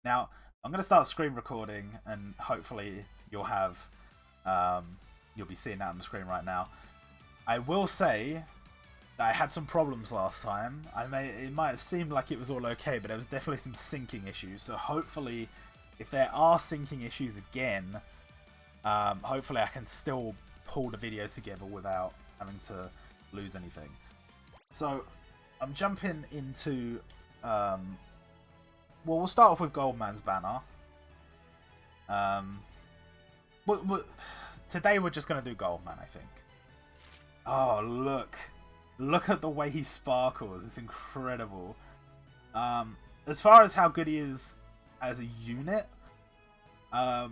Now, I'm going to start screen recording, and hopefully you'll have, you'll be seeing that on the screen right now. I will say that I had some problems last time. It might have seemed like it was all okay, but there was definitely some syncing issues. So hopefully, if there are syncing issues again, hopefully I can still pull the video together without having to lose anything. So I'm jumping into, well, we'll start off with Goldman's banner. Today we're just going to do Goldman, I think. Oh, look at the way he sparkles. It's incredible. As far as how good he is as a unit, I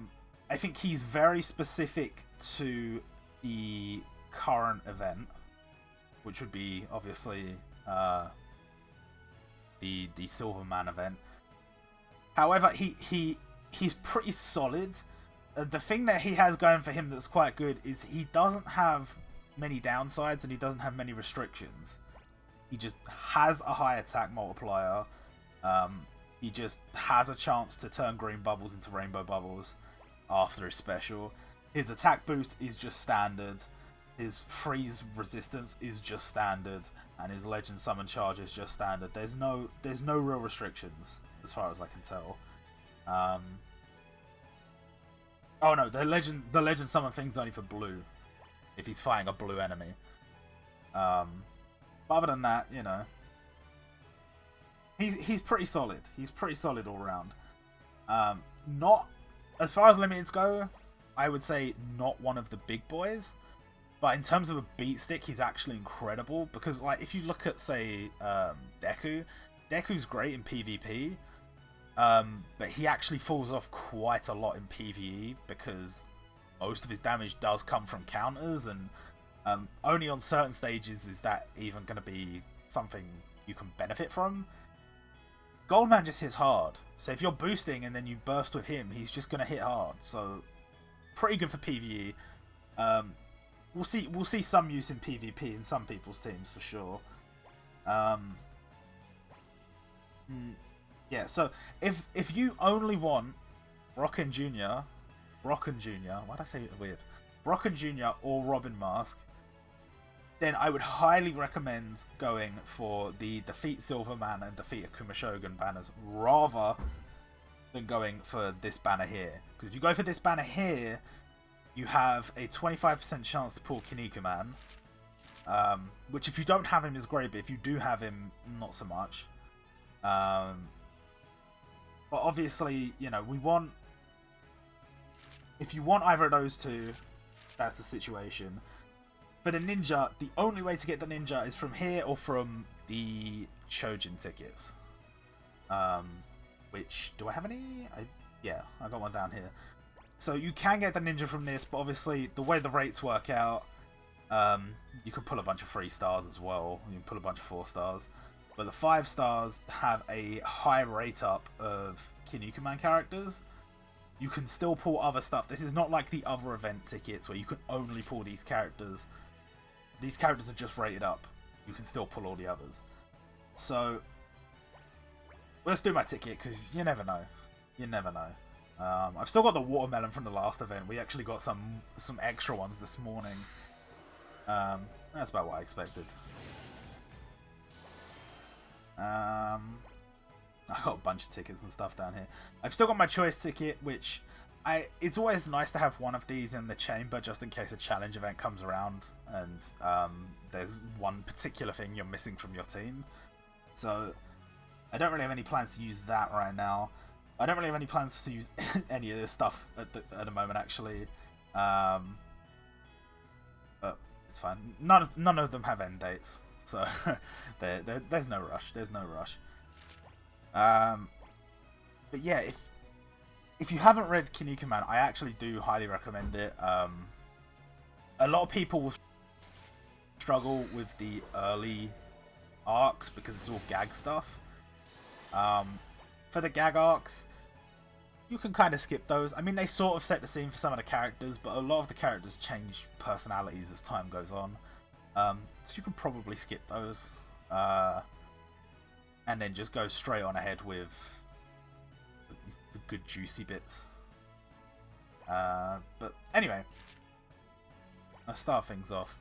think he's very specific to the current event, which would be obviously the Silverman event. However, he's pretty solid. The thing that he has going for him that's quite good is he doesn't have many downsides and he doesn't have many restrictions. He just has a high attack multiplier. He just has a chance to turn green bubbles into rainbow bubbles after his special. His attack boost is just standard. His freeze resistance is just standard, and his legend summon charge is just standard. There's no real restrictions as far as I can tell. Oh no, the legend summon thing's only for blue if he's fighting a blue enemy. But other than that, you know, he's pretty solid. He's pretty solid all around. Not as far as limiteds go, I would say not one of the big boys. But in terms of a beat stick, he's actually incredible. Because, like, if you look at, say, Deku's great in PvP. But he actually falls off quite a lot in PvE. Because most of his damage does come from counters. And only on certain stages is that even going to be something you can benefit from. Goldman just hits hard. So if you're boosting and then you burst with him, he's just going to hit hard. So, pretty good for PvE. We'll see some use in PvP in some people's teams for sure. Yeah, so if you only want Brock and Jr., why'd I say it weird? Brock and Jr. or Robin Mask, then I would highly recommend going for the Defeat Silverman and Defeat Akuma Shogun banners rather than going for this banner here. Because if you go for this banner here, you have a 25% chance to pull Kinnikuman, which if you don't have him is great, but if you do have him, not so much. But obviously, you know, if you want either of those two, that's the situation. For the ninja, the only way to get the ninja is from here or from the Chojin tickets. Which, do I have any? Yeah, I got one down here. So you can get the ninja from this, but obviously the way the rates work out, you can pull a bunch of 3 stars as well. You can pull a bunch of 4 stars. But the 5 stars have a high rate up of Kinnikuman characters. You can still pull other stuff. This is not like the other event tickets where you can only pull these characters. These characters are just rated up. You can still pull all the others. So, let's do my ticket, because you never know. You never know. I've still got the watermelon from the last event. We actually got some extra ones this morning. That's about what I expected. I got a bunch of tickets and stuff down here. I've still got my choice ticket, which it's always nice to have one of these in the chamber just in case a challenge event comes around and there's one particular thing you're missing from your team. So I don't really have any plans to use that right now. I don't really have any plans to use any of this stuff at the moment, actually. But it's fine. None of them have end dates, so there's no rush. There's no rush. But yeah, if you haven't read Kinnikuman, I actually do highly recommend it. A lot of people will struggle with the early arcs because it's all gag stuff. For the gag arcs, you can kind of skip those. I mean, they sort of set the scene for some of the characters, but a lot of the characters change personalities as time goes on. So you can probably skip those. And then just go straight on ahead with good juicy bits. But anyway, let's start things off.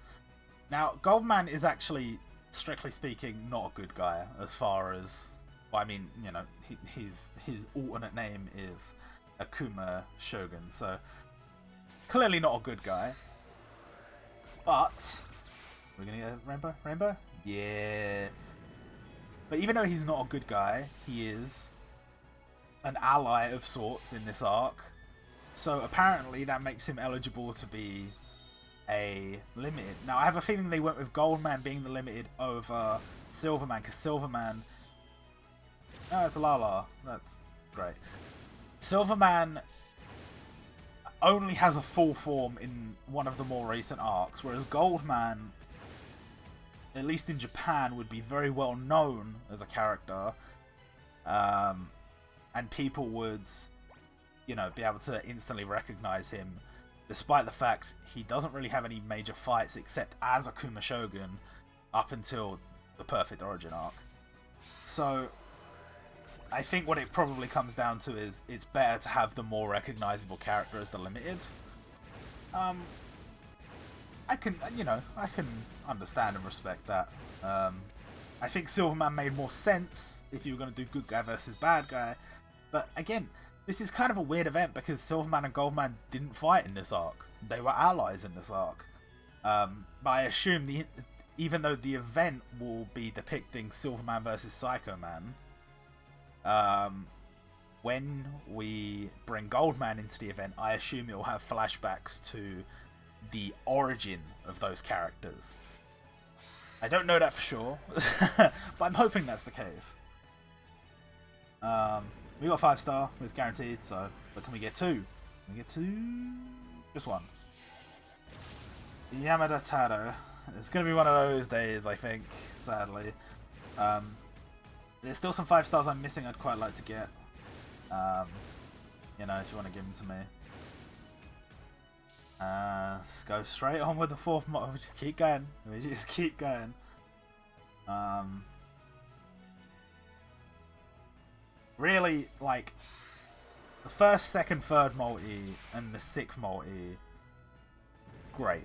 Now, Goldman is actually, strictly speaking, not a good guy as far as, well, I mean, you know, his alternate name is Akuma Shogun, so clearly not a good guy. But we're gonna get a rainbow? Rainbow? Yeah. But even though he's not a good guy, he is an ally of sorts in this arc. So apparently that makes him eligible to be a limited. Now I have a feeling they went with Goldman being the limited over Silverman, because Silverman... Oh, it's Lala. That's great. Silverman only has a full form in one of the more recent arcs, whereas Goldman, at least in Japan, would be very well known as a character, and people would, you know, be able to instantly recognize him, despite the fact he doesn't really have any major fights except as Akuma Shogun up until the Perfect Origin arc. So I think what it probably comes down to is it's better to have the more recognizable character as the limited. I can understand and respect that. I think Silverman made more sense if you were going to do good guy versus bad guy. But again, this is kind of a weird event because Silverman and Goldman didn't fight in this arc. They were allies in this arc. But I assume even though the event will be depicting Silverman versus Psycho Man, when we bring Goldman into the event, I assume it will have flashbacks to the origin of those characters. I don't know that for sure, but I'm hoping that's the case. We got 5-star, it's guaranteed, so, but can we get 2? Can we get 2? Just 1. Yamada Taro. It's going to be one of those days, I think, sadly. There's still some 5-stars I'm missing I'd quite like to get. You know, if you want to give them to me. Let's go straight on with the 4th model. We just keep going. We just keep going. Really, like, the 1st, 2nd, 3rd multi and the 6th multi, great.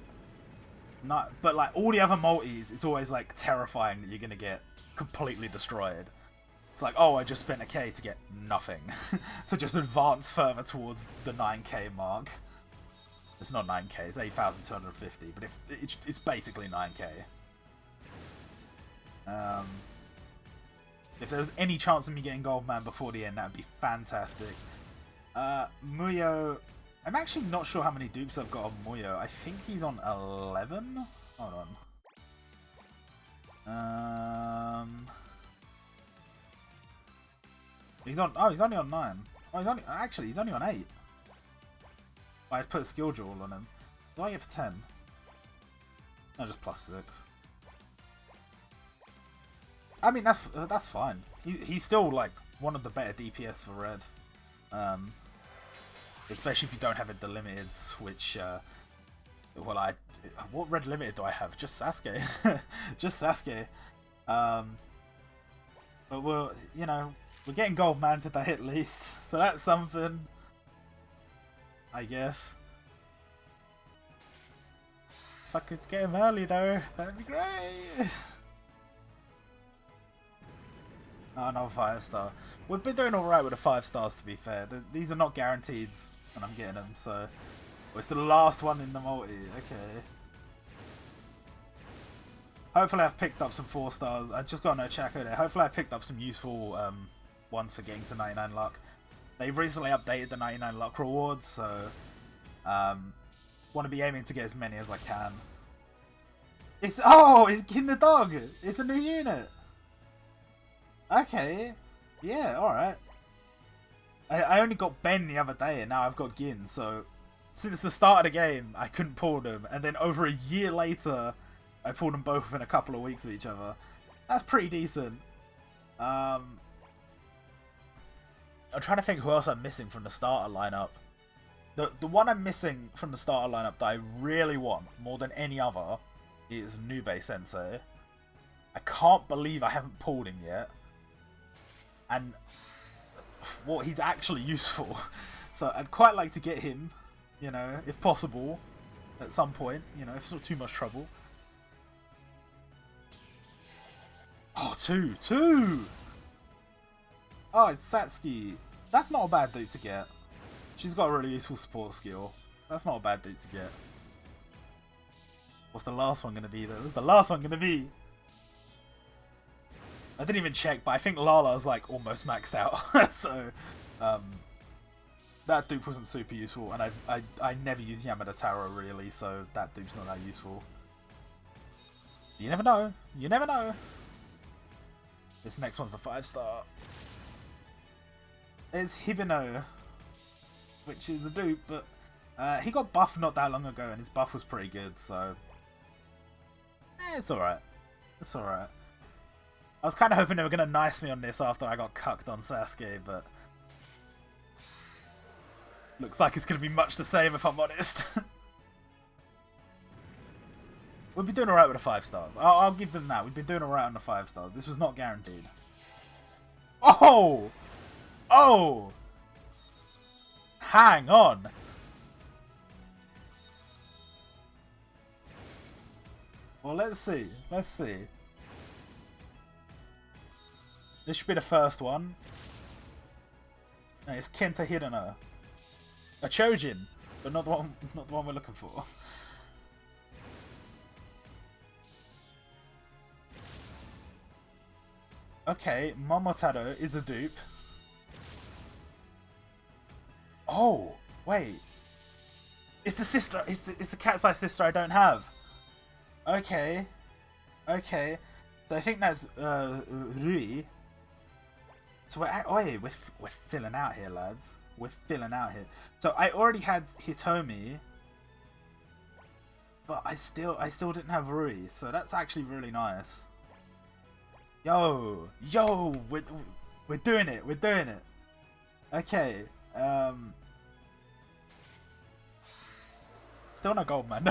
Not, but like all the other multis, it's always like terrifying that you're gonna get completely destroyed. It's like, oh, I just spent a K to get nothing. To just advance further towards the 9k mark. It's not 9k, it's 8,250, but it's basically 9k. If there was any chance of me getting Goldman before the end, that would be fantastic. Muyo, I'm actually not sure how many dupes I've got on Muyo. I think he's on 11? Hold on. He's only on 9. Oh, he's only on 8. I put a skill jewel on him. Do I get for 10? No, just plus 6. I mean, that's fine. He's still like one of the better DPS for red, especially if you don't have a delimiteds. Which, well, what red limited do I have? Just Sasuke, just Sasuke. But we're getting Goldman today at least, so that's something, I guess. If I could get him early though, that'd be great. Oh, another 5-star. We've been doing alright with the 5-stars, to be fair. These are not guaranteed when I'm getting them, so... Oh, it's the last one in the multi. Okay. Hopefully I've picked up some 4-stars. I just got no Chaco there. Hopefully I picked up some useful ones for getting to 99 luck. They've recently updated the 99 luck rewards, so... want to be aiming to get as many as I can. It's Gin the dog! It's a new unit! Okay, yeah, alright. I only got Ben the other day and now I've got Gin, so since the start of the game I couldn't pull them, and then over a year later I pulled them both within a couple of weeks of each other. That's pretty decent. I'm trying to think who else I'm missing from the starter lineup. The one I'm missing from the starter lineup that I really want more than any other is Nube Sensei. I can't believe I haven't pulled him yet. And what he's actually useful. So I'd quite like to get him, you know, if possible, at some point, you know, if it's not too much trouble. Oh, two! Oh, it's Satsuki. That's not a bad dude to get. She's got a really useful support skill. That's not a bad dude to get. What's the last one going to be, though? What's the last one going to be? I didn't even check, but I think Lala's, like, almost maxed out. So, that dupe wasn't super useful, and I never use Yamada Taro, really, so that dupe's not that useful. You never know. You never know. This next one's a 5-star. It's Hibino, which is a dupe, but he got buffed not that long ago, and his buff was pretty good, so... it's alright. It's alright. I was kind of hoping they were going to nice me on this after I got cucked on Sasuke, but... looks like it's going to be much the same, if I'm honest. We'll be doing alright with the 5 stars. I'll give them that. We've been doing alright on the 5 stars. This was not guaranteed. Oh! Oh! Hang on! Well, let's see. Let's see. This should be the first one. And it's Kenta Hirano. A Chojin, but not the one we're looking for. Okay, Momotaro is a dupe. Oh, wait. It's the sister. It's the cat's-eye sister I don't have. Okay. Okay. So I think that's Rui. So we're filling out here, lads. We're filling out here. So I already had Hitomi, but I still didn't have Rui. So that's actually really nice. Yo, we're doing it. We're doing it. Okay. Still no Goldman.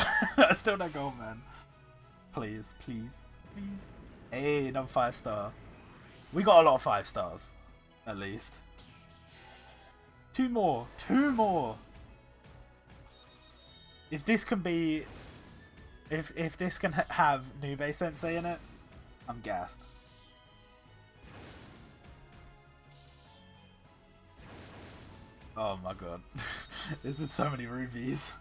Still no Goldman. Please, please, please. Hey, another 5-star. We got a lot of 5 stars, at least. 2 more. 2 more. If this can be, if this can have Nube Sensei in it, I'm gassed. Oh my god. There's been so many rubies.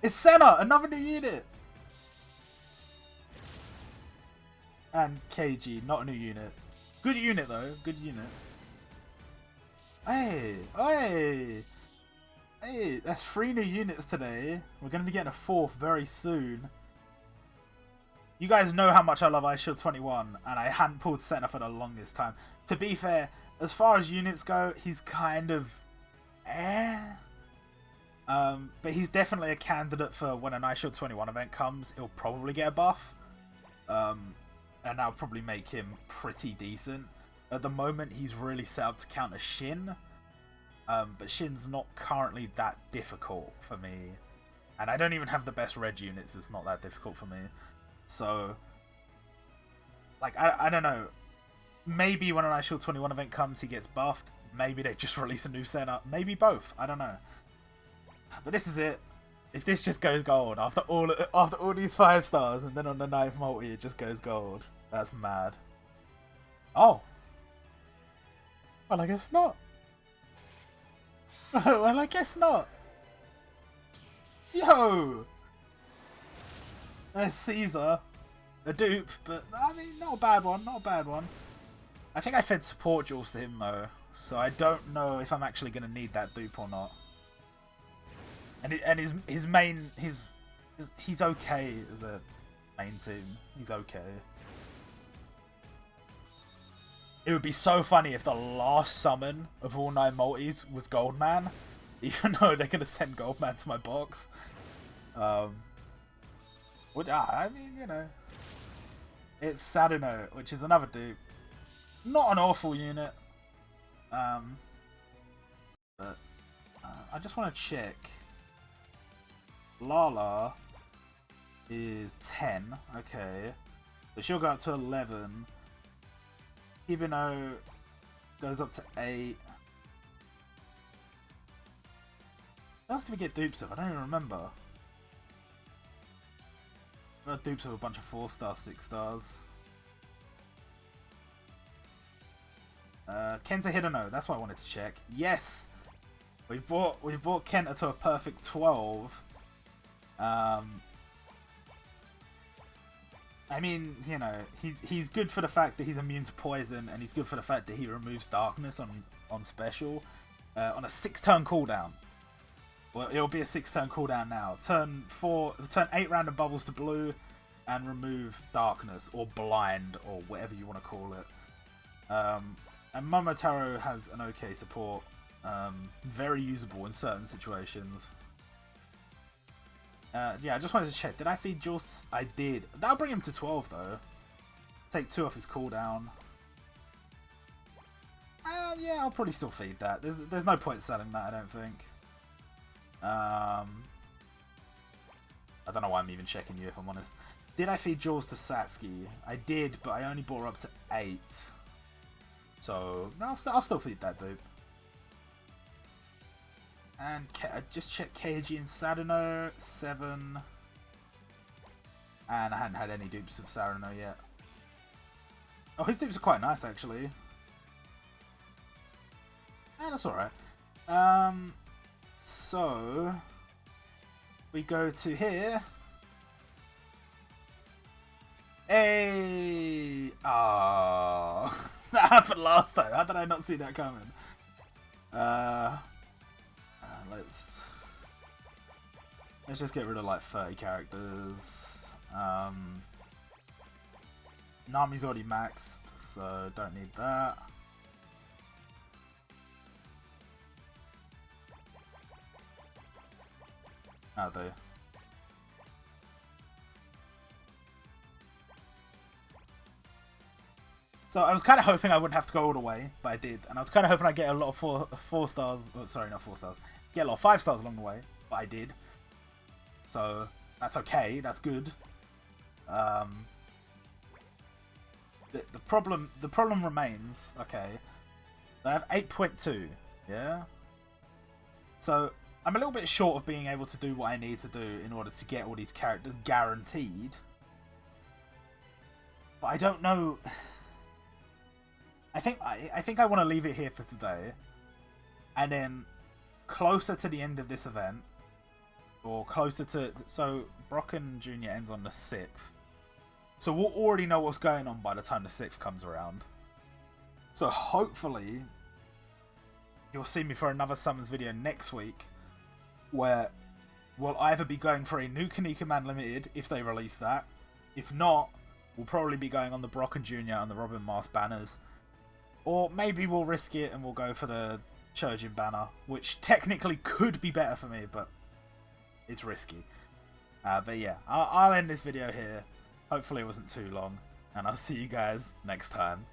It's Senna! Another new unit! And KG, not a new unit. Good unit though, good unit. Hey! Hey! Hey, that's 3 new units today. We're going to be getting a 4th very soon. You guys know how much I love Ice Shield 21, and I hadn't pulled Senna for the longest time. To be fair, as far as units go, he's kind of... but he's definitely a candidate for when an Ice Shield 21 event comes, he'll probably get a buff. And that'll probably make him pretty decent. At the moment, he's really set up to counter Shin. But Shin's not currently that difficult for me. And I don't even have the best red units, it's not that difficult for me. So, like, I don't know. Maybe when an Ice Shield 21 event comes, he gets buffed. Maybe they just release a new Senna. Maybe both. I don't know. But this is it. If this just goes gold after all these 5 stars, and then on the 9th multi it just goes gold, that's mad. Oh. Well, I guess not. Well, I guess not. Yo. There's Caesar, a dupe, but I mean, not a bad one. Not a bad one. I think I fed support jewels to him though, so I don't know if I'm actually going to need that dupe or not. And his main he's okay as a main team. He's okay. It would be so funny if the last summon of all 9 multis was Goldman, even though they're gonna send Goldman to my box. I mean, you know, it's Saturno, which is another dupe. Not an awful unit. But I just want to check. Lala is 10, okay. So she'll go up to 11. Hibino goes up to 8. What else did we get dupes of? I don't even remember. We got dupes of a bunch of 4-star, 6-stars. Kenta Hideno, that's what I wanted to check. Yes! We've brought Kenta to a perfect 12. I mean, you know, he's good for the fact that he's immune to poison, and he's good for the fact that he removes darkness on special. On a 6-turn cooldown. Well, it'll be a 6-turn cooldown now. Turn 8 random bubbles to blue, and remove darkness, or blind, or whatever you want to call it. And Momotaro has an okay support. Very usable in certain situations. Yeah, I just wanted to check. Did I feed Jules? I did. That'll bring him to 12, though. Take 2 off his cooldown. Yeah, I'll probably still feed that. There's no point selling that, I don't think. I don't know why I'm even checking you, if I'm honest. Did I feed Jules to Satsuki? I did, but I only brought her up to 8. So, no, I'll still feed that dude. And I just checked Keiji and Sadano, 7. And I hadn't had any dupes of Sadano yet. Oh, his dupes are quite nice, actually. That's alright. So, we go to here. Hey! Oh, that happened last time. How did I not see that coming? Let's just get rid of like 30 characters. Nami's already maxed, so don't need that. Oh, do. So I was kind of hoping I wouldn't have to go all the way, but I did. And I was kind of hoping I'd get a lot of 4 stars. Oh, sorry, not 4 stars. Get a lot of 5 stars along the way, but I did. So that's okay. That's good. The problem remains. Okay, I have 8.2. Yeah. So I'm a little bit short of being able to do what I need to do in order to get all these characters guaranteed. But I don't know. I think I want to leave it here for today, and then closer to the end of this event, or closer to, so Brocken Jr. ends on the 6th, so we'll already know what's going on by the time the 6th comes around. So hopefully you'll see me for another summons video next week, where we'll either be going for a new Kinnikuman Limited if they release that. If not, we'll probably be going on the Brocken Jr. and the Robin Mask banners. Or maybe we'll risk it and we'll go for the Chojin banner, which technically could be better for me, but it's risky. But yeah, I'll end this video here. Hopefully it wasn't too long, and I'll see you guys next time.